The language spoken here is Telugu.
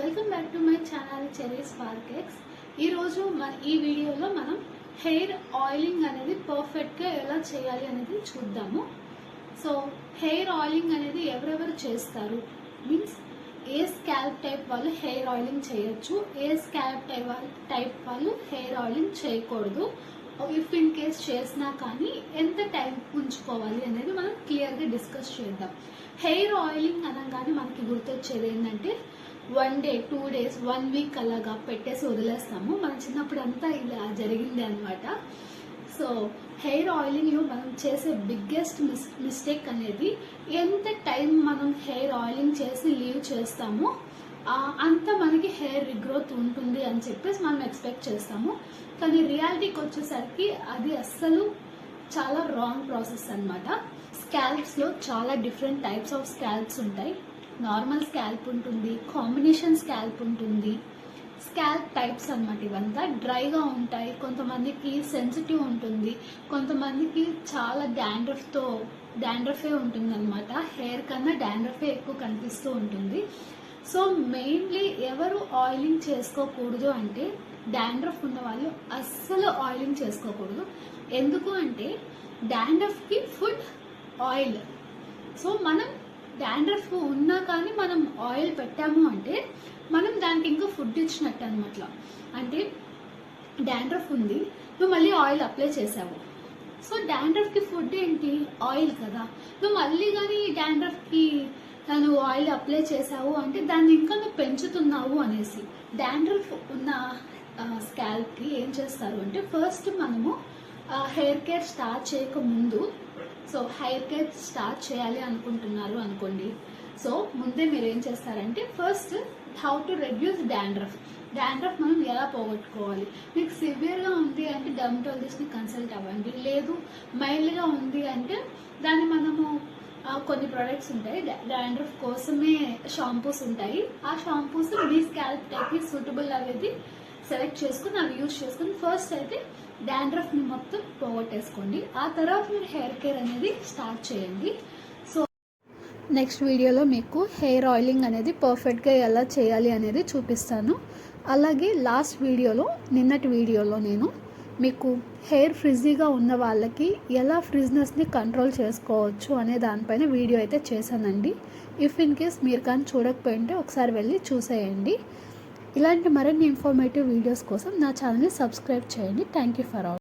Welcome back to my channel cherry spark X. ఈరోజు ఈ వీడియోలో మనం హెయిర్ ఆయిలింగ్ అనేది పర్ఫెక్ట్గా ఎలా చేయాలి అనేది చూద్దాము. సో హెయిర్ ఆయిలింగ్ అనేది ఎవరెవరు చేస్తారు మీన్స్ ఏ స్కాల్ప్ టైప్ వాళ్ళు హెయిర్ ఆయిలింగ్ చేయొచ్చు, ఏ స్కాల్ప్ టైప్ వాళ్ళు హెయిర్ ఆయిలింగ్ చేయకూడదు, ఇఫ్ ఇన్ కేస్ చేసినా కానీ ఎంత టైం ఉంచుకోవాలి అనేది మనం క్లియర్గా డిస్కస్ చేద్దాం. హెయిర్ ఆయిలింగ్ అనగానే మనకి గుర్తొచ్చేది ఏంటంటే 1 day 2 days 1 week అలాగా పెట్టేసి వదిలేస్తాము. మన చిన్నప్పుడు అంతా ఇలా జరిగింది అనమాట. సో హెయిర్ ఆయిలింగ్లో మనం చేసే బిగ్గెస్ట్ మిస్టేక్ అనేది ఎంత టైం మనం హెయిర్ ఆయిలింగ్ చేసి లీవ్ చేస్తామో అంత మనకి హెయిర్ రిగ్రోత్ ఉంటుంది అని చెప్పేసి మనం ఎక్స్పెక్ట్ చేస్తాము. కానీ రియాలిటీకి వచ్చేసరికి అది అస్సలు చాలా రాంగ్ ప్రాసెస్ అనమాట. స్కాల్ప్స్లో చాలా డిఫరెంట్ టైప్స్ ఆఫ్ స్కాల్ప్స్ ఉంటాయి. నార్మల్ స్కాల్ప్ ఉంటుంది, కాంబినేషన్ స్కాల్ప్ ఉంటుంది, స్కాల్ప్ టైప్స్ అనమాట. ఇవంతా డ్రైగా ఉంటాయి, కొంతమందికి సెన్సిటివ్ ఉంటుంది, కొంతమందికి చాలా డాండ్రఫే ఉంటుంది అనమాట. హెయిర్ కన్నా డాండ్రఫే ఎక్కువ కనిపిస్తూ ఉంటుంది. సో మెయిన్లీ ఎవరు ఆయిలింగ్ చేసుకోకూడదు అంటే డాండ్రఫ్ ఉన్న వాళ్ళు అస్సలు ఆయిలింగ్ చేసుకోకూడదు. ఎందుకు అంటే డాండ్రఫ్కి ఫుడ్ ఆయిల్. సో మనం డాండ్రఫ్ ఉన్నా కానీ మనం ఆయిల్ పెట్టాము అంటే మనం దానికి ఇంకా ఫుడ్ ఇచ్చినట్టు అనమాట. అంటే డాండ్రఫ్ ఉంది, నువ్వు మళ్ళీ ఆయిల్ అప్లై చేసావు, సో డాండ్రఫ్కి ఫుడ్ ఏంటి? ఆయిల్ కదా. నువ్వు మళ్ళీ కానీ డాండ్రఫ్కి నువ్వు ఆయిల్ అప్లై చేసావు అంటే దాన్ని ఇంకా నువ్వు పెంచుతున్నావు అనేసి. డాండ్రఫ్ ఉన్న స్కాల్ప్కి ఏం చేస్తారు అంటే ఫస్ట్ మనము హెయిర్ కేర్ స్టార్ట్ చేయకముందు, సో హెయిర్ కేర్ స్టార్ట్ చేయాలి అనుకుంటున్నారు అనుకోండి, సో ముందే మీరు ఏం చేస్తారంటే first how to reduce dandruff మనం ఎలా పోగొట్టుకోవాలి. మీకు సివియర్గా ఉంది అంటే డర్మటాలజిస్ట్ని కన్సల్ట్ అవ్వండి. లేదు మైల్డ్గా ఉంది అంటే దాన్ని మనము కొన్ని ప్రొడక్ట్స్ ఉంటాయి, డాండ్రఫ్ కోసమే షాంపూస్ ఉంటాయి. ఆ షాంపూస్ మీ స్కాల్ప్ టైప్కి సూటబుల్ అనేది సెలెక్ట్ చేసుకుని అవి యూజ్ చేసుకుని ఫస్ట్ అయితే డాండ్రఫ్ని మొత్తం పోగొట్టేసుకోండి. ఆ తర్వాత మీరు హెయిర్ కేర్ అనేది స్టార్ట్ చేయండి. సో నెక్స్ట్ వీడియోలో మీకు హెయిర్ ఆయిలింగ్ అనేది పర్ఫెక్ట్గా ఎలా చేయాలి అనేది చూపిస్తాను. అలాగే లాస్ట్ వీడియోలో నిన్నటి వీడియోలో నేను మీకు హెయిర్ ఫ్రిజీగా ఉన్న వాళ్ళకి ఎలా ఫ్రిజ్నెస్ని కంట్రోల్ చేసుకోవచ్చు అనే దానిపైన వీడియో అయితే చేశానండి. ఇఫ్ ఇన్ కేస్ మీరు కానీ చూడకపోయింటే ఒకసారి వెళ్ళి చూసేయండి. ఇలాంటి మరిన్ని ఇన్ఫర్మేటివ్ వీడియోస్ కోసం నా ఛానల్ని సబ్స్క్రైబ్ చేయండి. Thank you for all.